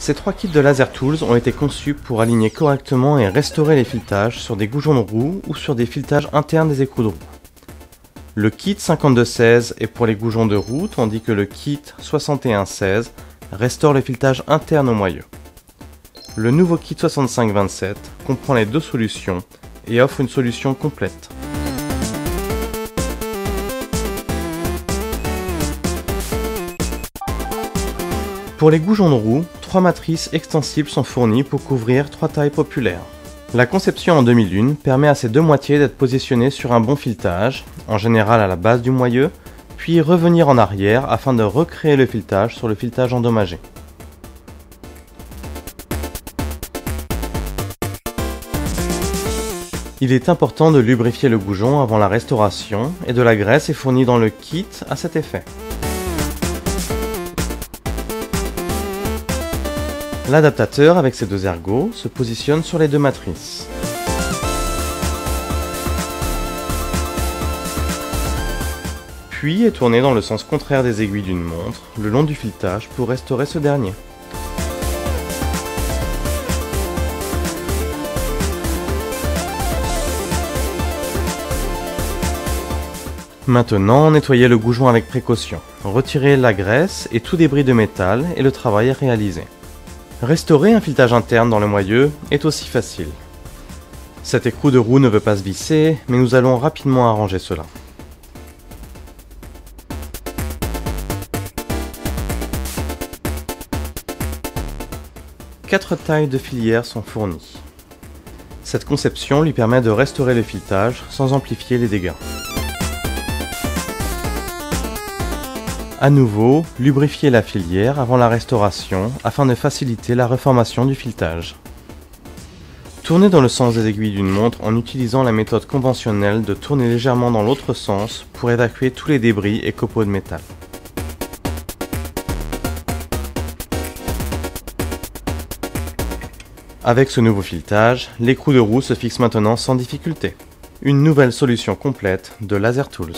Ces trois kits de Laser Tools ont été conçus pour aligner correctement et restaurer les filetages sur des goujons de roue ou sur des filetages internes des écrous de roue. Le kit 5216 est pour les goujons de roue, tandis que le kit 6116 restaure les filetages internes au moyeu. Le nouveau kit 6527 comprend les deux solutions et offre une solution complète. Pour les goujons de roue, 3 matrices extensibles sont fournies pour couvrir 3 tailles populaires. La conception en 2001 permet à ces deux moitiés d'être positionnées sur un bon filetage, en général à la base du moyeu, puis revenir en arrière afin de recréer le filetage sur le filetage endommagé. Il est important de lubrifier le goujon avant la restauration et de la graisse est fournie dans le kit à cet effet. L'adaptateur avec ses deux ergots se positionne sur les deux matrices. Puis est tourné dans le sens contraire des aiguilles d'une montre, le long du filetage pour restaurer ce dernier. Maintenant, nettoyez le goujon avec précaution. Retirez la graisse et tout débris de métal et le travail est réalisé. Restaurer un filetage interne dans le moyeu est aussi facile. Cet écrou de roue ne veut pas se visser, mais nous allons rapidement arranger cela. Quatre tailles de filières sont fournies. Cette conception lui permet de restaurer le filetage sans amplifier les dégâts. A nouveau, lubrifiez la filière avant la restauration afin de faciliter la reformation du filetage. Tournez dans le sens des aiguilles d'une montre en utilisant la méthode conventionnelle de tourner légèrement dans l'autre sens pour évacuer tous les débris et copeaux de métal. Avec ce nouveau filetage, l'écrou de roue se fixe maintenant sans difficulté. Une nouvelle solution complète de Laser Tools.